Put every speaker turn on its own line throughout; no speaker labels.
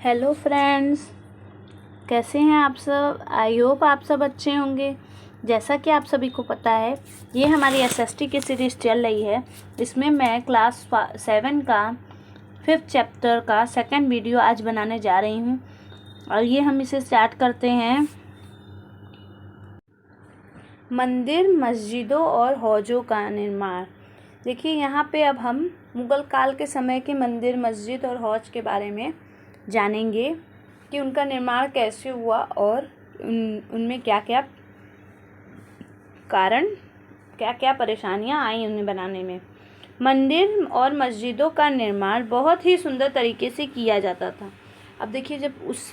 Hello friends, कैसे हैं आप सब। आई होप आप सब अच्छे होंगे। जैसा कि आप सभी को पता है, ये हमारी एसएसटी की सीरीज़ चल रही है। इसमें मैं क्लास 7 का 5th चैप्टर का सेकंड वीडियो आज बनाने जा रही हूँ। और ये हम इसे स्टार्ट करते हैं। मंदिर, मस्जिदों और हौजों का निर्माण। देखिए, यहाँ पे अब हम मुग़ल काल के समय के मंदिर, मस्जिद और हौज के बारे में जानेंगे कि उनका निर्माण कैसे हुआ और उनमें क्या क्या कारण, क्या क्या परेशानियां आई उन्हें बनाने में। मंदिर और मस्जिदों का निर्माण बहुत ही सुंदर तरीके से किया जाता था। अब देखिए, जब उस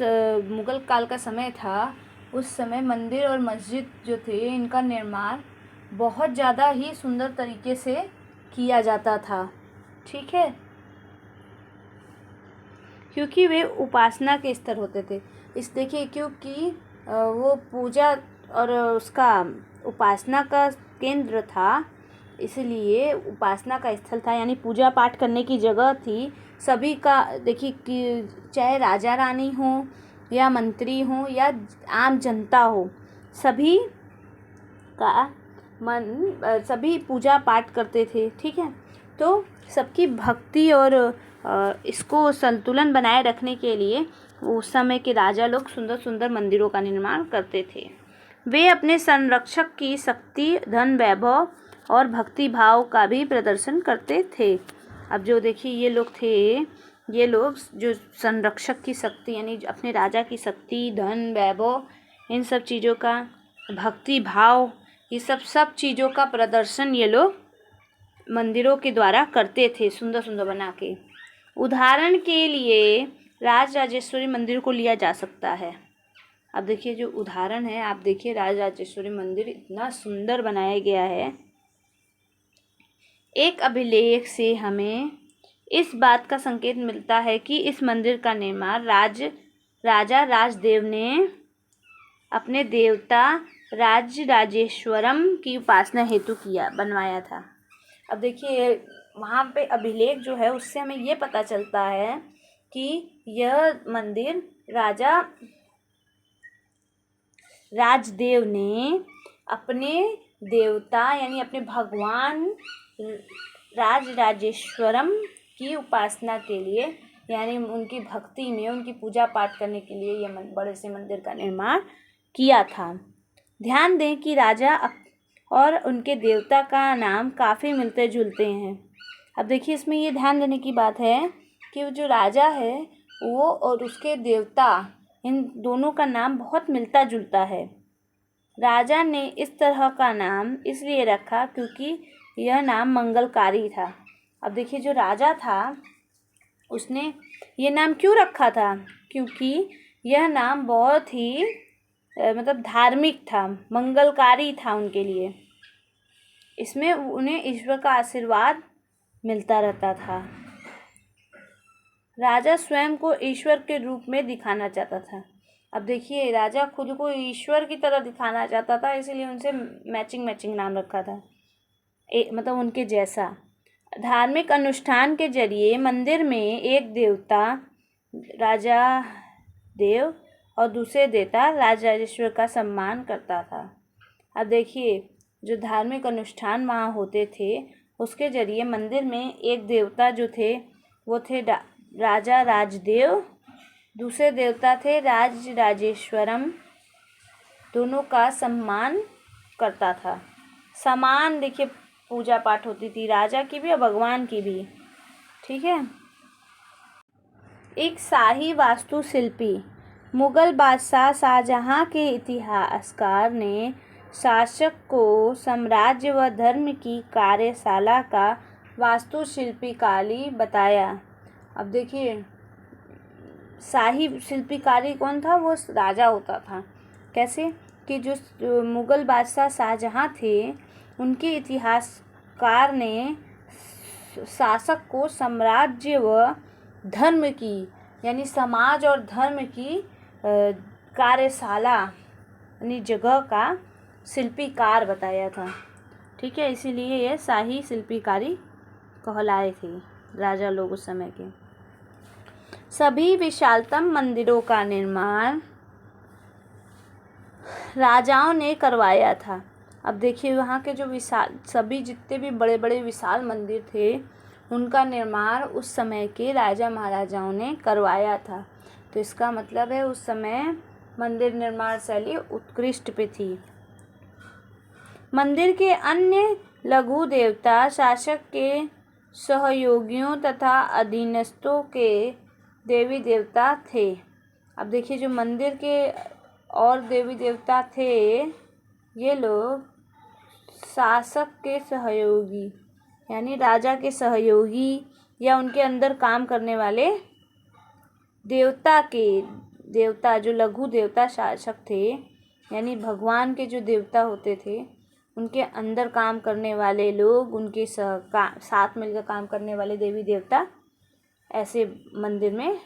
मुग़ल काल का समय था, उस समय मंदिर और मस्जिद जो थे, इनका निर्माण बहुत ज़्यादा ही सुंदर तरीके से किया जाता था। ठीक है, क्योंकि वे उपासना के स्तर होते थे। देखिए, क्योंकि वो पूजा और उसका उपासना का केंद्र था, इसलिए उपासना का स्थल था, यानी पूजा पाठ करने की जगह थी सभी का। देखिए कि चाहे राजा रानी हो या मंत्री हो या आम जनता हो, सभी का सभी पूजा पाठ करते थे। ठीक है, तो सबकी भक्ति और इसको संतुलन बनाए रखने के लिए उस समय के राजा लोग सुंदर सुंदर मंदिरों का निर्माण करते थे। वे अपने संरक्षक की शक्ति, धन, वैभव और भक्ति भाव का भी प्रदर्शन करते थे। अब जो देखिए, ये लोग जो संरक्षक की शक्ति, यानी अपने राजा की शक्ति, धन, वैभव, इन सब चीज़ों का, भक्ति भाव, ये सब चीज़ों का प्रदर्शन ये लोग मंदिरों के द्वारा करते थे, सुंदर सुंदर बना के। उदाहरण के लिए राजराजेश्वरी मंदिर को लिया जा सकता है। अब देखिए, जो उदाहरण है, आप देखिए, राजराजेश्वरी मंदिर इतना सुंदर बनाया गया है। एक अभिलेख से हमें इस बात का संकेत मिलता है कि इस मंदिर का निर्माण राजा राजदेव ने अपने देवता राजराजेश्वरम की उपासना हेतु बनवाया था। अब देखिए, वहाँ पे अभिलेख जो है, उससे हमें ये पता चलता है कि यह मंदिर राजा राजदेव ने अपने देवता, यानी अपने भगवान राजराजेश्वरम की उपासना के लिए, यानी उनकी भक्ति में, उनकी पूजा पाठ करने के लिए यह बड़े से मंदिर का निर्माण किया था। ध्यान दें कि राजा और उनके देवता का नाम काफ़ी मिलते जुलते हैं। अब देखिए, इसमें ये ध्यान देने की बात है कि जो राजा है वो और उसके देवता, इन दोनों का नाम बहुत मिलता जुलता है। राजा ने इस तरह का नाम इसलिए रखा क्योंकि यह नाम मंगलकारी था। अब देखिए, जो राजा था उसने ये नाम क्यों रखा था? क्योंकि यह नाम बहुत ही मतलब धार्मिक था, मंगलकारी था उनके लिए। इसमें उन्हें ईश्वर का आशीर्वाद मिलता रहता था। राजा स्वयं को ईश्वर के रूप में दिखाना चाहता था। अब देखिए, राजा खुद को ईश्वर की तरह दिखाना चाहता था, इसीलिए उनसे मैचिंग नाम रखा था, मतलब उनके जैसा। धार्मिक अनुष्ठान के जरिए मंदिर में एक देवता राजा देव और दूसरे देवता राजराजेश्वर का सम्मान करता था। अब देखिए, जो धार्मिक अनुष्ठान वहाँ होते थे, उसके जरिए मंदिर में एक देवता जो थे वो थे राजा राजदेव, दूसरे देवता थे राजराजेश्वरम, दोनों का सम्मान करता था। समान देखिए पूजा पाठ होती थी, राजा की भी और भगवान की भी। ठीक है, एक शाही वास्तुशिल्पी। मुग़ल बादशाह शाहजहाँ के इतिहासकार ने शासक को साम्राज्य व धर्म की कार्यशाला का वास्तुशिल्पकारी बताया। अब देखिए, शाही शिल्पकारी कौन था? वो राजा होता था। कैसे? कि जो मुग़ल बादशाह शाहजहाँ थे, उनके इतिहासकार ने शासक को साम्राज्य व धर्म की, यानी समाज और धर्म की कार्यशाला, यानी जगह का शिल्पीकार बताया था। ठीक है, इसीलिए यह शाही शिल्पीकारी कहलाए थे राजा लोग उस समय के। सभी विशालतम मंदिरों का निर्माण राजाओं ने करवाया था। अब देखिए वहाँ के जो सभी जितने भी बड़े बड़े विशाल मंदिर थे उनका निर्माण उस समय के राजा महाराजाओं ने करवाया था। तो इसका मतलब है उस समय मंदिर निर्माण शैली उत्कृष्ट पे थी। मंदिर के अन्य लघु देवता शासक के सहयोगियों तथा अधीनस्थों के देवी देवता थे। अब देखिए जो मंदिर के और देवी देवता थे ये लोग शासक के सहयोगी यानी राजा के सहयोगी या उनके अंदर काम करने वाले देवता जो लघु देवता शासक थे यानी भगवान के जो देवता होते थे उनके अंदर काम करने वाले लोग, उनके साथ मिलकर काम करने वाले देवी देवता ऐसे मंदिर में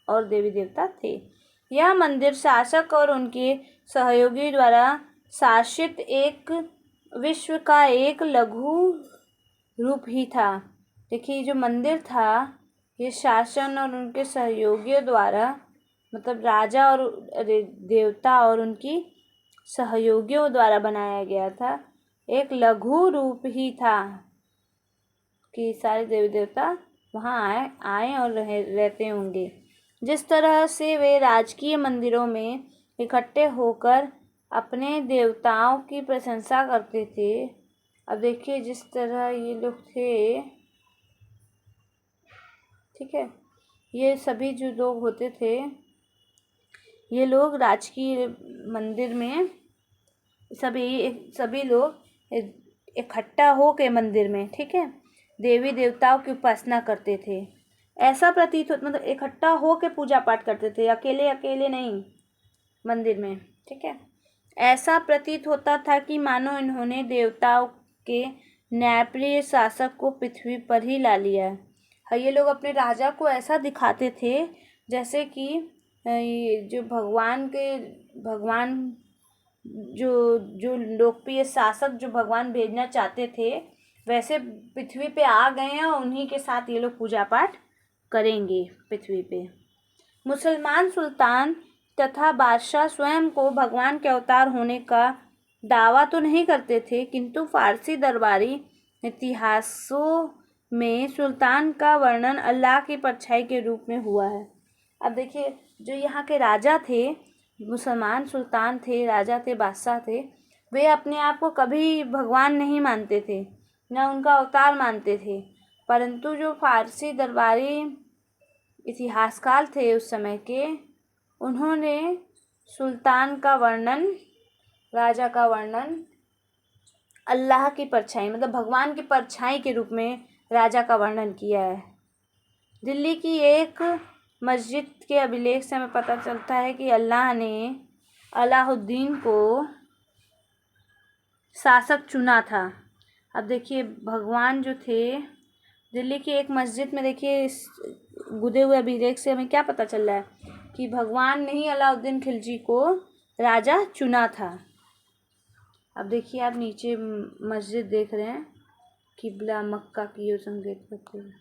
और देवी देवता थे। यह मंदिर शासक और उनके सहयोगी द्वारा शासित एक विश्व का एक लघु रूप ही था। देखिए जो मंदिर था ये शासन और उनके सहयोगियों द्वारा मतलब राजा और देवता और उनकी सहयोगियों द्वारा बनाया गया था। एक लघु रूप ही था कि सारे देवी देवता वहाँ आए और रहते होंगे। जिस तरह से वे राजकीय मंदिरों में इकट्ठे होकर अपने देवताओं की प्रशंसा करते थे। अब देखिए जिस तरह ये लोग थे, ठीक है, ये सभी जो लोग होते थे ये लोग राजकीय मंदिर में सभी लोग इकट्ठा हो के मंदिर में, ठीक है, देवी देवताओं की उपासना करते थे। ऐसा प्रतीत होता मतलब इकट्ठा हो के पूजा पाठ करते थे, अकेले नहीं मंदिर में, ठीक है। ऐसा प्रतीत होता था कि मानो इन्होंने देवताओं के न्यायप्रिय शासक को पृथ्वी पर ही ला लिया है। ये लोग अपने राजा को ऐसा दिखाते थे जैसे कि जो भगवान जो लोकप्रिय शासक जो भगवान भेजना चाहते थे वैसे पृथ्वी पे आ गए हैं और उन्हीं के साथ ये लोग पूजा पाठ करेंगे पृथ्वी पे। मुसलमान सुल्तान तथा बादशाह स्वयं को भगवान के अवतार होने का दावा तो नहीं करते थे, किंतु फारसी दरबारी इतिहासों में सुल्तान का वर्णन अल्लाह की परछाई के रूप में हुआ है। अब देखिए जो यहाँ के राजा थे, मुसलमान सुल्तान थे, राजा थे, बादशाह थे, वे अपने आप को कभी भगवान नहीं मानते थे, न उनका अवतार मानते थे। परंतु जो फारसी दरबारी इतिहासकार थे उस समय के, उन्होंने सुल्तान का वर्णन, राजा का वर्णन अल्लाह की परछाई मतलब भगवान की परछाई के रूप में राजा का वर्णन किया है। दिल्ली की एक मस्जिद के अभिलेख से हमें पता चलता है कि अल्लाह ने अलाउद्दीन को शासक चुना था। अब देखिए भगवान जो थे, दिल्ली की एक मस्जिद में देखिए इस गुदे हुए अभिलेख से हमें क्या पता चल रहा है कि भगवान ने ही अलाउद्दीन खिलजी को राजा चुना था। अब देखिए आप नीचे मस्जिद देख रहे हैं, किबला मक्का की ओर संकेत करते हुए।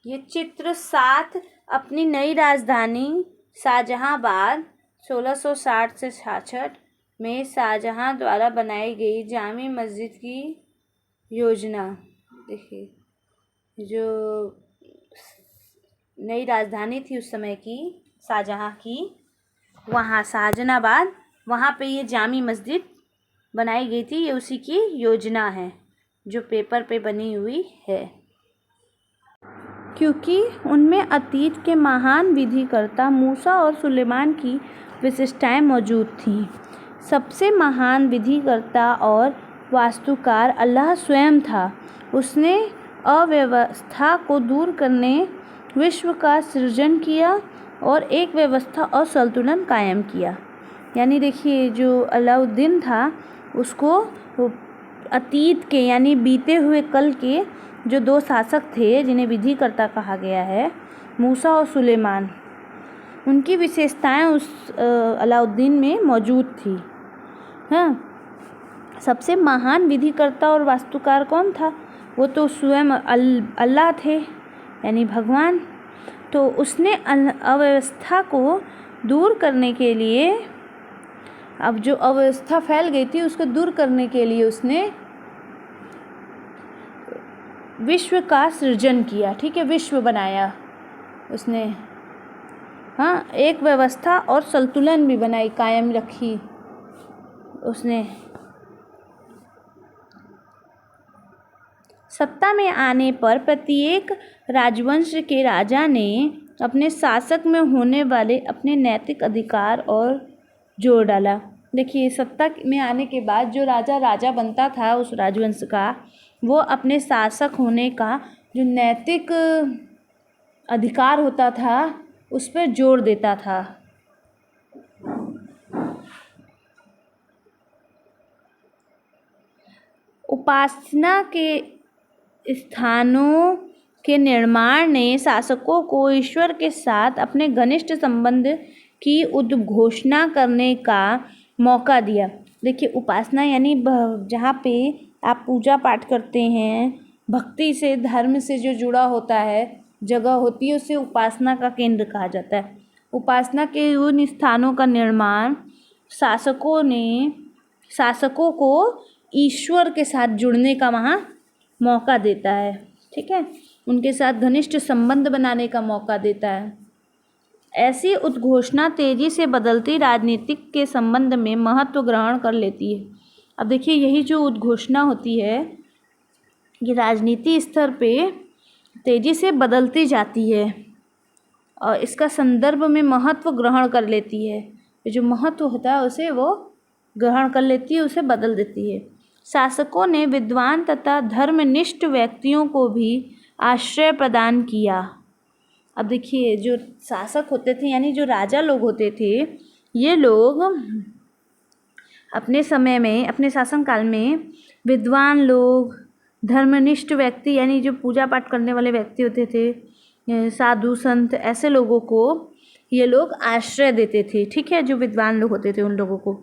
ये चित्र 7 अपनी नई राजधानी शाहजहांबाद 1660 से 66 में शाहजहां द्वारा बनाई गई जामी मस्जिद की योजना। देखिए जो नई राजधानी थी उस समय की शाहजहां की, वहाँ शाहजहानाबाद, वहाँ पे ये जामी मस्जिद बनाई गई थी। ये उसी की योजना है जो पेपर पे बनी हुई है, क्योंकि उनमें अतीत के महान विधिकर्ता मूसा और सुलेमान की विशिष्टताएं मौजूद थीं। सबसे महान विधिकर्ता और वास्तुकार अल्लाह स्वयं था। उसने अव्यवस्था को दूर करने विश्व का सृजन किया और एक व्यवस्था और संतुलन कायम किया। यानी देखिए जो अलाउद्दीन था उसको अतीत के यानी बीते हुए कल के जो 2 शासक थे जिन्हें विधिकर्ता कहा गया है, मूसा और सुलेमान, उनकी विशेषताएं उस अलाउद्दीन में मौजूद थी। हाँ, सबसे महान विधिकर्ता और वास्तुकार कौन था? वो तो स्वयं अल्लाह थे यानी भगवान। तो उसने अव्यवस्था को दूर करने के लिए, अब जो अव्यवस्था फैल गई थी उसको दूर करने के लिए उसने विश्व का सृजन किया। ठीक है, विश्व बनाया उसने। हाँ, एक व्यवस्था और संतुलन भी बनाई, कायम रखी उसने। सत्ता में आने पर प्रत्येक राजवंश के राजा ने अपने शासक में होने वाले अपने नैतिक अधिकार और जोर डाला। देखिए, सत्ता में आने के बाद जो राजा बनता था उस राजवंश का, वो अपने शासक होने का जो नैतिक अधिकार होता था उस पर जोर देता था। उपासना के स्थानों के निर्माण ने शासकों को ईश्वर के साथ अपने घनिष्ठ संबंध की उद्घोषणा करने का मौका दिया। देखिए, उपासना यानी जहाँ पे आप पूजा पाठ करते हैं, भक्ति से, धर्म से जो जुड़ा होता है, जगह होती है, उसे उपासना का केंद्र कहा जाता है। उपासना के उन स्थानों का निर्माण शासकों को ईश्वर के साथ जुड़ने का वहाँ मौका देता है। ठीक है, उनके साथ घनिष्ठ संबंध बनाने का मौका देता है। ऐसी उद्घोषणा तेजी से बदलती राजनीतिक के संबंध में महत्व ग्रहण कर लेती है। अब देखिए, यही जो उद्घोषणा होती है ये राजनीति स्तर पे तेजी से बदलती जाती है और इसका संदर्भ में महत्व ग्रहण कर लेती है। जो महत्व होता है उसे वो ग्रहण कर लेती है, उसे बदल देती है। शासकों ने विद्वान तथा धर्मनिष्ठ व्यक्तियों को भी आश्रय प्रदान किया। अब देखिए, जो शासक होते थे यानी जो राजा लोग होते थे, ये लोग अपने समय में, अपने शासनकाल में विद्वान लोग, धर्मनिष्ठ व्यक्ति यानी जो पूजा पाठ करने वाले व्यक्ति होते थे, साधु संत, ऐसे लोगों को ये लोग आश्रय देते थे। ठीक है, जो विद्वान लोग होते थे उन लोगों को,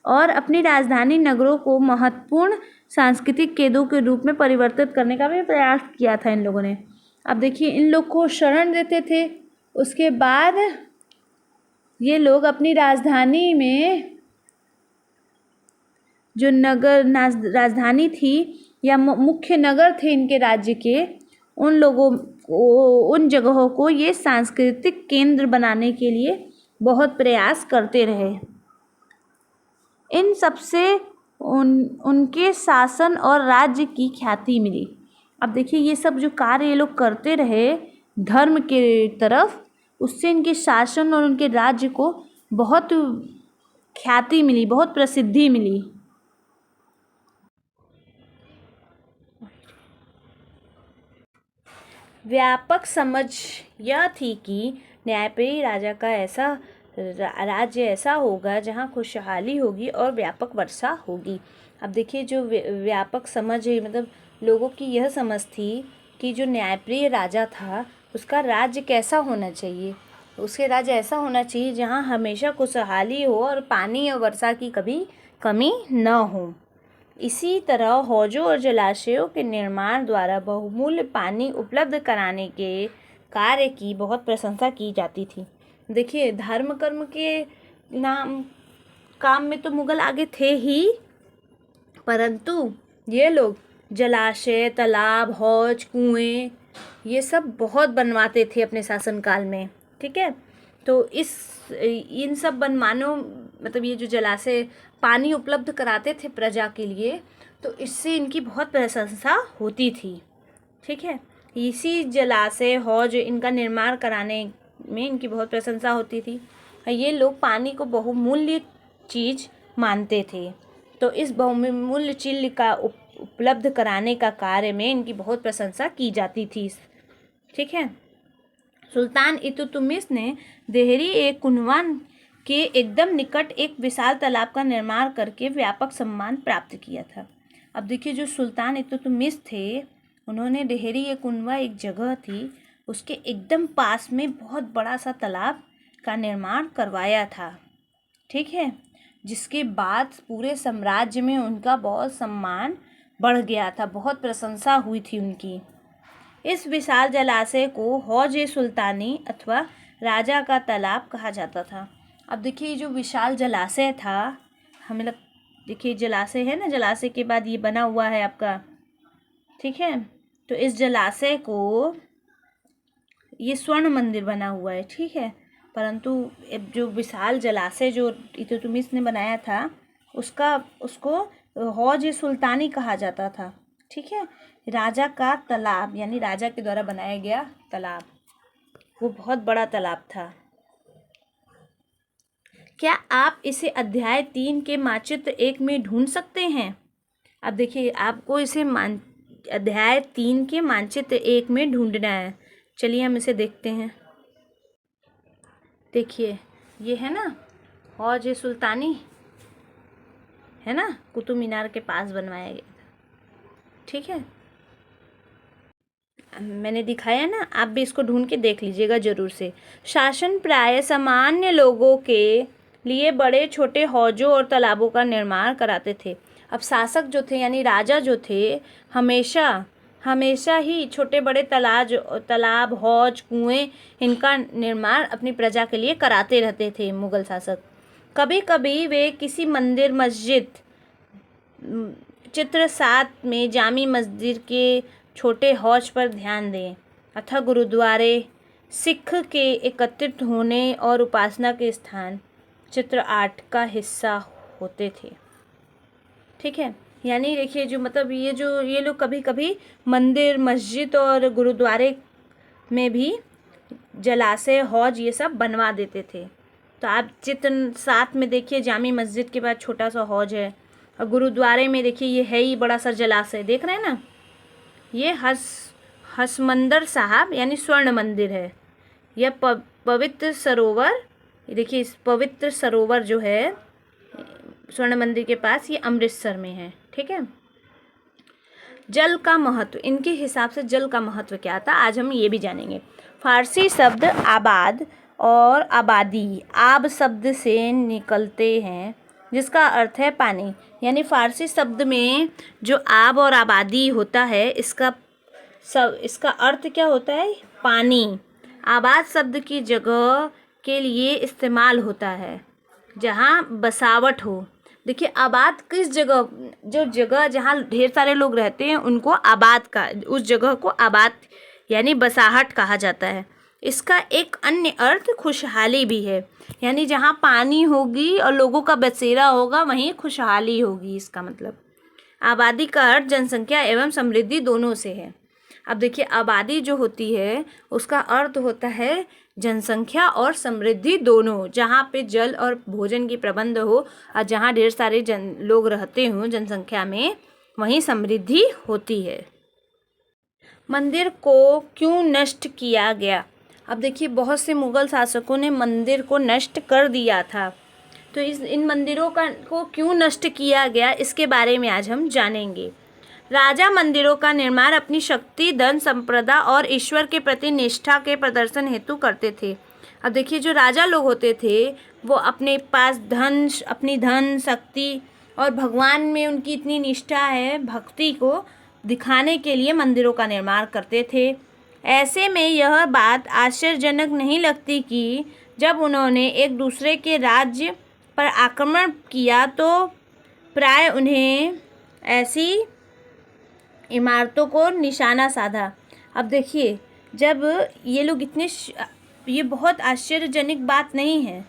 और अपनी राजधानी नगरों को महत्वपूर्ण सांस्कृतिक केंद्रों के रूप में परिवर्तित करने का भी प्रयास किया था इन लोगों ने। अब देखिए, इन लोग को शरण देते थे, उसके बाद ये लोग अपनी राजधानी में जो राजधानी थी या मुख्य नगर थे इनके राज्य के, उन लोगों को, उन जगहों को ये सांस्कृतिक केंद्र बनाने के लिए बहुत प्रयास करते रहे। इन सबसे उनके शासन और राज्य की ख्याति मिली। अब देखिए, ये सब जो कार्य ये लोग करते रहे धर्म के तरफ, उससे इनके शासन और उनके राज्य को बहुत ख्याति मिली, बहुत प्रसिद्धि मिली। व्यापक समझ यह थी कि न्यायप्रिय राजा का राज्य ऐसा होगा जहाँ खुशहाली होगी और व्यापक वर्षा होगी। अब देखिए, जो व्यापक समझ है, मतलब लोगों की यह समझ थी कि जो न्यायप्रिय राजा था उसका राज्य कैसा होना चाहिए। उसके राज्य ऐसा होना चाहिए जहाँ हमेशा खुशहाली हो और पानी और वर्षा की कभी कमी न हो। इसी तरह हौजों और जलाशयों के निर्माण द्वारा बहुमूल्य पानी उपलब्ध कराने के कार्य की बहुत प्रशंसा की जाती थी। देखिए, धर्म कर्म के काम में तो मुगल आगे थे ही, परंतु ये लोग जलाशय, तालाब, हौज, कुएं, ये सब बहुत बनवाते थे अपने शासनकाल में। ठीक है, तो इन सब बनवानों, मतलब ये जो जलाशय पानी उपलब्ध कराते थे प्रजा के लिए, तो इससे इनकी बहुत प्रशंसा होती थी। ठीक है, इसी जलाशय, हौज, इनका निर्माण कराने में इनकी बहुत प्रशंसा होती थी। ये लोग पानी को बहुमूल्य चीज़ मानते थे, तो इस बहुमूल्य चीज़ का उपलब्ध कराने का कार्य में इनकी बहुत प्रशंसा की जाती थी। ठीक है, सुल्तान इल्तुतमिश ने देहरी एक कुनवान के एकदम निकट एक विशाल तालाब का निर्माण करके व्यापक सम्मान प्राप्त किया था। अब देखिए, जो सुल्तान इल्तुतमिश थे, उन्होंने देहरी एक कुनवा, एक जगह थी, उसके एकदम पास में बहुत बड़ा सा तालाब का निर्माण करवाया था। ठीक है, जिसके बाद पूरे साम्राज्य में उनका बहुत सम्मान बढ़ गया था, बहुत प्रशंसा हुई थी उनकी। इस विशाल जलाशय को हौज-ए-सुल्तानी अथवा राजा का तालाब कहा जाता था। अब देखिए जो विशाल जलाशय था, हमें देखिए जलाशय है ना, जलाशय के बाद ये बना हुआ है आपका, ठीक है। तो इस जलाशय को, ये स्वर्ण मंदिर बना हुआ है, ठीक है। परंतु जो विशाल जलाशय जो इल्तुतमिश ने बनाया था, उसको हौज-ए-सुल्तानी कहा जाता था, ठीक है। राजा का तालाब यानी राजा के द्वारा बनाया गया तालाब, वो बहुत बड़ा तालाब था। क्या आप इसे अध्याय 3 के मानचित्र 1 में ढूंढ सकते हैं? अब देखिए आपको इसे अध्याय 3 के मानचित्र 1 में ढूंढना है। चलिए हम इसे देखते हैं। देखिए ये है ना हौज-ए-सुल्तानी, है ना, कुतुब मीनार के पास बनवाया गया था, ठीक है। मैंने दिखाया ना, आप भी इसको ढूंढ के देख लीजिएगा ज़रूर से। शासन प्राय सामान्य लोगों के लिए बड़े छोटे हौजों और तालाबों का निर्माण कराते थे। अब शासक जो थे यानी राजा जो थे, हमेशा ही छोटे बड़े तालाब, हौज, कुएं, इनका निर्माण अपनी प्रजा के लिए कराते रहते थे मुग़ल शासक। कभी कभी वे किसी मंदिर, मस्जिद, चित्र 7 में जामी मस्जिद के छोटे हौज पर ध्यान दें, अथवा गुरुद्वारे, सिख के एकत्रित होने और उपासना के स्थान चित्र 8 का हिस्सा होते थे, ठीक है। यानी देखिए जो मतलब ये लोग कभी कभी मंदिर, मस्जिद और गुरुद्वारे में भी जलाशय, हौज ये सब बनवा देते थे। तो आप चित्र 7 में देखिए जामी मस्जिद के बाद छोटा सा हौज है, और गुरुद्वारे में देखिए ये है ही बड़ा सा जलाशय, देख रहे हैं ना, ये हसमंदर साहब यानी स्वर्ण मंदिर है। यह पवित्र सरोवर, देखिए इस पवित्र सरोवर जो है स्वर्ण मंदिर के पास, ये अमृतसर में है, ठीक है। जल का महत्व, इनके हिसाब से जल का महत्व क्या था, आज हम ये भी जानेंगे। फारसी शब्द आबाद और आबादी, आब शब्द से निकलते हैं जिसका अर्थ है पानी। यानी फारसी शब्द में जो आब और आबादी होता है, इसका अर्थ क्या होता है, पानी। आबाद शब्द की जगह के लिए इस्तेमाल होता है जहाँ बसावट हो। देखिए आबाद किस जगह, जो जगह जहाँ ढेर सारे लोग रहते हैं उनको आबाद का, उस जगह को आबाद यानी बसाहट कहा जाता है। इसका एक अन्य अर्थ खुशहाली भी है, यानी जहाँ पानी होगी और लोगों का बसेरा होगा वहीं खुशहाली होगी, इसका मतलब। आबादी का अर्थ जनसंख्या एवं समृद्धि दोनों से है। अब देखिए आबादी जो होती है उसका अर्थ होता है जनसंख्या और समृद्धि दोनों, जहाँ पे जल और भोजन की प्रबंध हो और जहाँ ढेर सारे लोग रहते हों जनसंख्या में, वहीं समृद्धि होती है। मंदिर को क्यों नष्ट किया गया? अब देखिए बहुत से मुग़ल शासकों ने मंदिर को नष्ट कर दिया था, तो इन मंदिरों को क्यों नष्ट किया गया इसके बारे में आज हम जानेंगे। राजा मंदिरों का निर्माण अपनी शक्ति, धन संपदा और ईश्वर के प्रति निष्ठा के प्रदर्शन हेतु करते थे। अब देखिए जो राजा लोग होते थे वो अपने पास अपनी धन शक्ति और भगवान में उनकी इतनी निष्ठा है, भक्ति को दिखाने के लिए मंदिरों का निर्माण करते थे। ऐसे में यह बात आश्चर्यजनक नहीं लगती कि जब उन्होंने एक दूसरे के राज्य पर आक्रमण किया तो प्राय उन्हें ऐसी इमारतों को निशाना साधा। अब देखिए जब ये लोग ये बहुत आश्चर्यजनक बात नहीं है,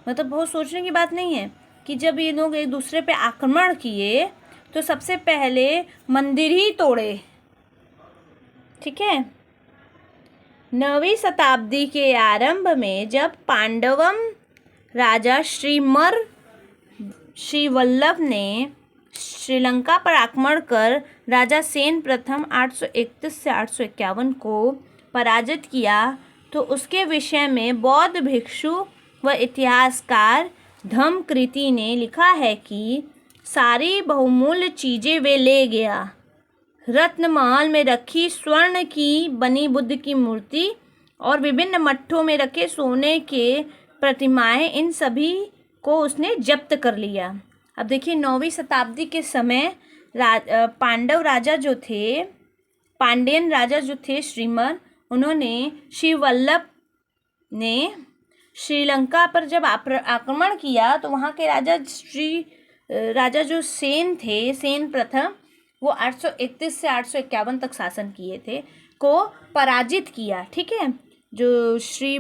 मतलब बहुत सोचने की बात नहीं है कि जब ये लोग एक दूसरे पे आक्रमण किए तो सबसे पहले मंदिर ही तोड़े, ठीक है। 9वीं शताब्दी के आरंभ में जब पांडवम राजा श्रीवल्लभ ने श्रीलंका पर आक्रमण कर राजा सेन प्रथम 831 से 851 को पराजित किया तो उसके विषय में बौद्ध भिक्षु व इतिहासकार धम्मकृति ने लिखा है कि सारी बहुमूल्य चीज़ें वे ले गया। रत्न महल में रखी स्वर्ण की बनी बुद्ध की मूर्ति और विभिन्न मठों में रखे सोने के प्रतिमाएं, इन सभी को उसने जब्त कर लिया। अब देखिए 9वीं शताब्दी के समय पांडव राजा जो थे, पांड्यन राजा जो थे श्रीमर, उन्होंने श्री वल्लभ ने श्रीलंका पर जब आक्रमण किया तो वहाँ के राजा जो सेन थे, सेन प्रथम, वो 831 से 851 तक शासन किए थे, को पराजित किया। ठीक है, जो श्री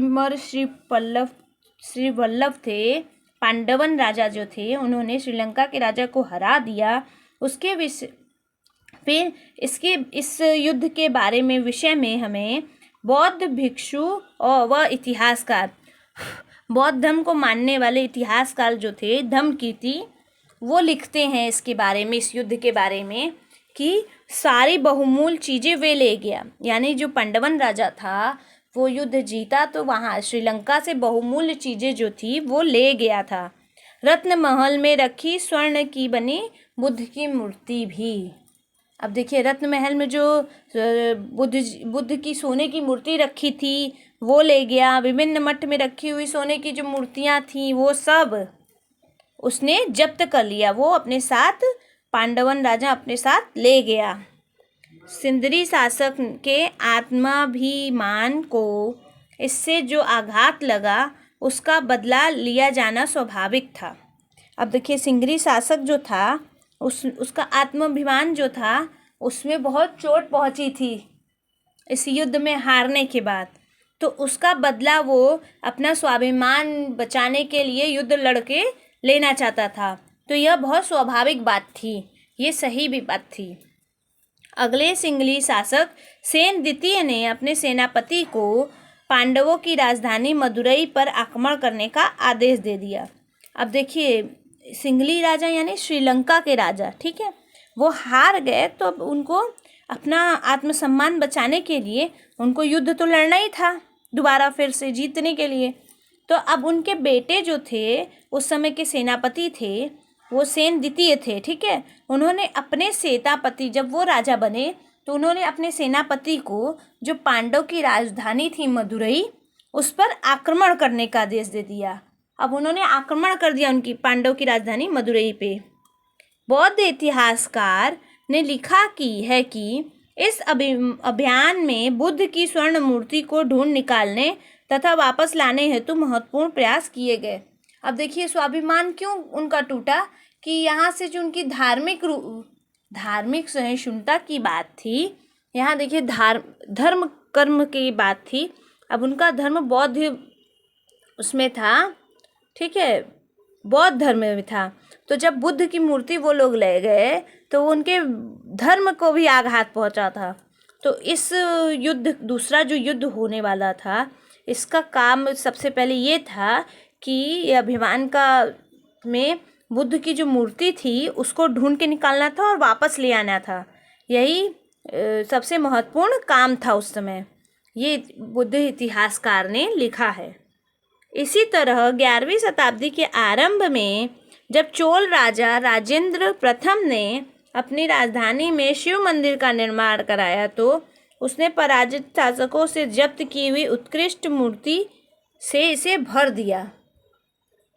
वल्लभ थे, पांडवन राजा जो थे, उन्होंने श्रीलंका के राजा को हरा दिया। उसके फिर इस युद्ध के बारे में विषय में हमें बौद्ध भिक्षु और वह इतिहासकार, बौद्ध धर्म को मानने वाले इतिहासकार जो थे धम्मकीर्ति, वो लिखते हैं इसके बारे में, इस युद्ध के बारे में, कि सारी बहुमूल्य चीज़ें वे ले गया। यानी जो पांडवन राजा था वो युद्ध जीता तो वहाँ श्रीलंका से बहुमूल्य चीज़ें जो थी वो ले गया था। रत्न महल में रखी स्वर्ण की बनी बुद्ध की मूर्ति भी। अब देखिए, रत्न महल में जो बुद्ध की सोने की मूर्ति रखी थी वो ले गया। विभिन्न मठ में रखी हुई सोने की जो मूर्तियाँ थीं वो सब उसने जब्त कर लिया, वो अपने साथ, पांडवन राजा अपने साथ ले गया। सिंदरी शासक के आत्माभिमान को इससे जो आघात लगा उसका बदला लिया जाना स्वाभाविक था। अब देखिए, सिंदरी शासक जो था उसका आत्माभिमान जो था उसमें बहुत चोट पहुंची थी इस युद्ध में हारने के बाद, तो उसका बदला वो अपना स्वाभिमान बचाने के लिए युद्ध लड़के लेना चाहता था। तो यह बहुत स्वाभाविक बात थी, ये सही भी बात थी। अगले सिंहली शासक सेन द्वितीय ने अपने सेनापति को पांडवों की राजधानी मदुरई पर आक्रमण करने का आदेश दे दिया। अब देखिए, सिंहली राजा यानी श्रीलंका के राजा, ठीक है, वो हार गए तो अब उनको अपना आत्मसम्मान बचाने के लिए उनको युद्ध तो लड़ना ही था दोबारा फिर से जीतने के लिए। तो अब उनके बेटे जो थे, उस समय के सेनापति थे, वो सेन द्वितीय थे। ठीक है, उन्होंने अपने सेनापति, जब वो राजा बने तो उन्होंने अपने सेनापति को जो पांडव की राजधानी थी मदुरई, उस पर आक्रमण करने का आदेश दे दिया। अब उन्होंने आक्रमण कर दिया उनकी पांडव की राजधानी मदुरई पे। बौद्ध इतिहासकार ने लिखा है कि इस अभियान में बुद्ध की स्वर्ण मूर्ति को ढूंढ निकालने तथा वापस लाने हेतु महत्वपूर्ण प्रयास किए गए। अब देखिए, स्वाभिमान क्यों उनका टूटा कि यहाँ से जो उनकी धार्मिक सहिष्णुता की बात थी, यहाँ देखिए धर्म कर्म की बात थी। अब उनका धर्म बौद्ध उसमें था, ठीक है, बौद्ध धर्म में था। तो जब बुद्ध की मूर्ति वो लोग ले गए तो उनके धर्म को भी आघात पहुंचा था। तो इस युद्ध, दूसरा जो युद्ध होने वाला था, इसका काम सबसे पहले ये था कि ये अभिमान का में बुद्ध की जो मूर्ति थी उसको ढूंढ के निकालना था और वापस ले आना था। यही सबसे महत्वपूर्ण काम था उस समय, ये बुद्ध इतिहासकार ने लिखा है। इसी तरह 11वीं शताब्दी के आरंभ में जब चोल राजा राजेंद्र प्रथम ने अपनी राजधानी में शिव मंदिर का निर्माण कराया तो उसने पराजित शासकों से जब्त की हुई उत्कृष्ट मूर्ति से इसे भर दिया।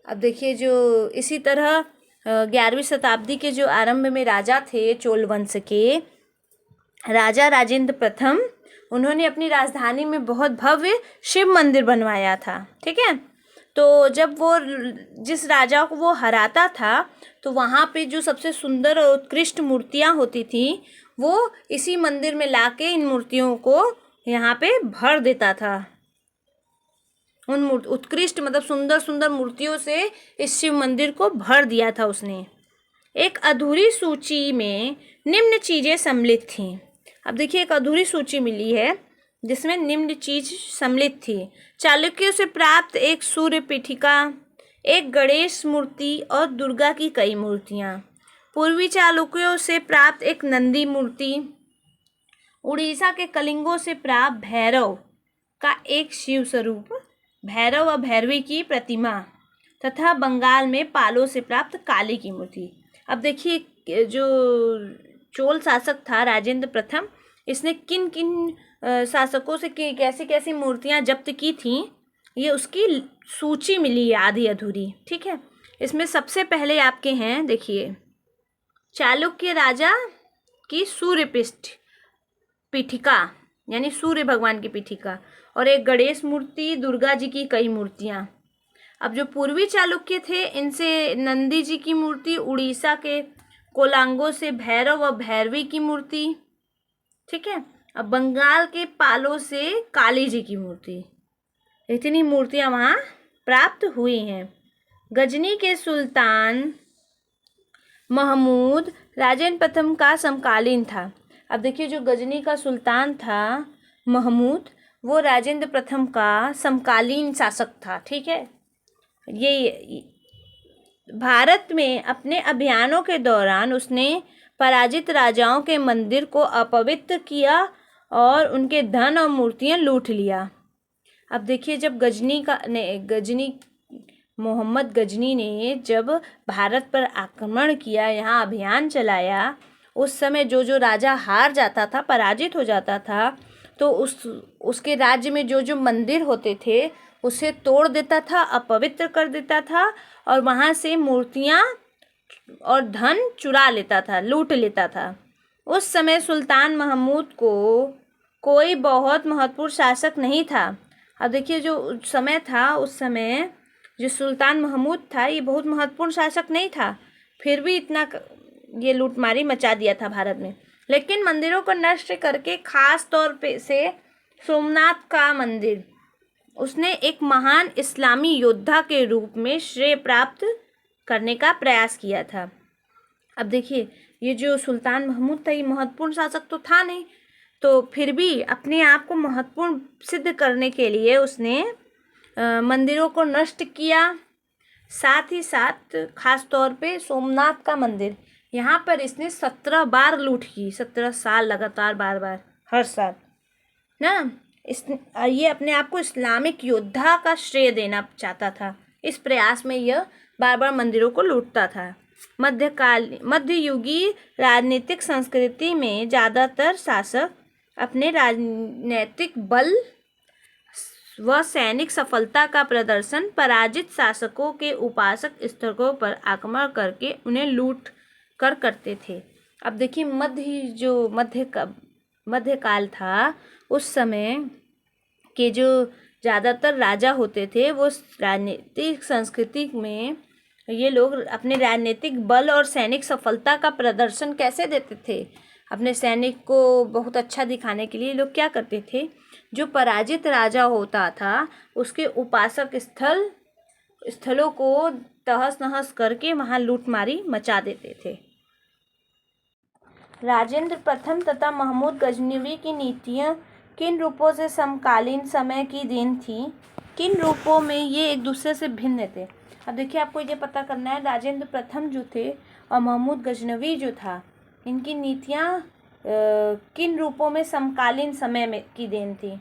अब देखिए, जो इसी तरह 11वीं शताब्दी के जो आरंभ में राजा थे चोल वंश के, राजा राजेंद्र प्रथम, उन्होंने अपनी राजधानी में बहुत भव्य शिव मंदिर बनवाया था। ठीक है, तो जब वो जिस राजा को वो हराता था तो वहाँ पे जो सबसे सुंदर और उत्कृष्ट मूर्तियाँ होती थी वो इसी मंदिर में लाके इन मूर्तियों को यहाँ पे भर देता था। उन उत्कृष्ट मतलब सुंदर सुंदर मूर्तियों से इस शिव मंदिर को भर दिया था उसने। एक अधूरी सूची में निम्न चीज़ें सम्मिलित थीं। अब देखिए, एक अधूरी सूची मिली है जिसमें निम्न चीज सम्मिलित थी। चालुक्यों से प्राप्त एक सूर्य पीठिका, एक गणेश मूर्ति और दुर्गा की कई मूर्तियाँ। पूर्वी चालुक्यों से प्राप्त एक नंदी मूर्ति, उड़ीसा के कलिंगों से प्राप्त भैरव का एक शिव स्वरूप, भैरव और भैरवी की प्रतिमा तथा बंगाल में पालों से प्राप्त काली की मूर्ति। अब देखिए, जो चोल शासक था राजेंद्र प्रथम, इसने किन किन शासकों से कैसी कैसी मूर्तियाँ जब्त की थीं, ये उसकी सूची मिली है आधी अधूरी। ठीक है, इसमें सबसे पहले आपके हैं, देखिए, चालुक्य राजा की सूर्य पीठिका यानी सूर्य भगवान की पीठिका, और एक गणेश मूर्ति, दुर्गा जी की कई मूर्तियाँ। अब जो पूर्वी चालुक्य थे इनसे नंदी जी की मूर्ति, उड़ीसा के कोलांगो से भैरव और भैरवी की मूर्ति, ठीक है। अब बंगाल के पालो से काली जी की मूर्ति, इतनी मूर्तियां वहाँ प्राप्त हुई हैं। गजनी के सुल्तान महमूद राजेंद्र प्रथम का समकालीन था। अब देखिए जो गजनी का सुल्तान था महमूद, वो राजेंद्र प्रथम का समकालीन शासक था, ठीक है। ये भारत में अपने अभियानों के दौरान उसने पराजित राजाओं के मंदिर को अपवित्र किया और उनके धन और मूर्तियां लूट लिया। अब देखिए जब मोहम्मद गजनी ने जब भारत पर आक्रमण किया, यहाँ अभियान चलाया, उस समय जो जो राजा हार जाता था, पराजित हो जाता था, तो उसके राज्य में जो जो मंदिर होते थे उसे तोड़ देता था, अपवित्र कर देता था, और वहाँ से मूर्तियाँ और धन चुरा लेता था, लूट लेता था। उस समय सुल्तान महमूद को कोई बहुत महत्वपूर्ण शासक नहीं था। अब देखिए जो समय था, उस समय जो सुल्तान महमूद था ये बहुत महत्वपूर्ण शासक नहीं था, फिर भी इतना ये लूटमारी मचा दिया था भारत में। लेकिन मंदिरों को नष्ट करके, खास तौर पे से सोमनाथ का मंदिर, उसने एक महान इस्लामी योद्धा के रूप में श्रेय प्राप्त करने का प्रयास किया था। अब देखिए ये जो सुल्तान महमूद था ये महत्वपूर्ण शासक तो था नहीं, तो फिर भी अपने आप को महत्वपूर्ण सिद्ध करने के लिए उसने मंदिरों को नष्ट किया। साथ ही साथ खास तौर पे सोमनाथ का मंदिर, यहाँ पर इसने 17 बार लूट की, 17 साल लगातार, बार बार, हर साल ना। ये अपने आप को इस्लामिक योद्धा का श्रेय देना चाहता था। इस प्रयास में यह बार बार मंदिरों को लूटता था। मध्ययुगीय राजनीतिक संस्कृति में ज़्यादातर शासक अपने राजनीतिक बल व सैनिक सफलता का प्रदर्शन पराजित शासकों के उपासक स्थलों पर आक्रमण करके उन्हें लूट कर करते थे। अब देखिए मध्यकाल था, उस समय के जो ज़्यादातर राजा होते थे वो राजनीतिक संस्कृति में ये लोग अपने राजनीतिक बल और सैनिक सफलता का प्रदर्शन कैसे देते थे, अपने सैनिक को बहुत अच्छा दिखाने के लिए लोग क्या करते थे, जो पराजित राजा होता था उसके उपासक स्थलों को तहस नहस करके वहाँ लूटमारी मचा देते थे। राजेंद्र प्रथम तथा महमूद गजनवी की नीतियाँ किन रूपों से समकालीन समय की देन थी, किन रूपों में ये एक दूसरे से भिन्न थे। अब देखिए आपको ये पता करना है, राजेंद्र प्रथम जो थे और महमूद गजनवी जो था, इनकी नीतियाँ किन रूपों में समकालीन समय में की देन थी,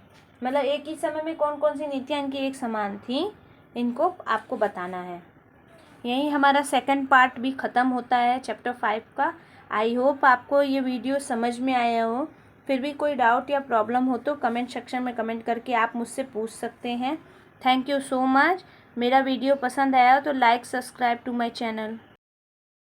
मतलब एक ही समय में कौन कौन सी नीतियाँ इनकी एक समान थी, इनको आपको बताना है। यही हमारा सेकंड पार्ट भी ख़त्म होता है चैप्टर 5 का। आई होप आपको ये वीडियो समझ में आया हो। फिर भी कोई डाउट या प्रॉब्लम हो तो कमेंट सेक्शन में कमेंट करके आप मुझसे पूछ सकते हैं। Thank you so much. मेरा वीडियो पसंद आया हो तो like subscribe to my channel.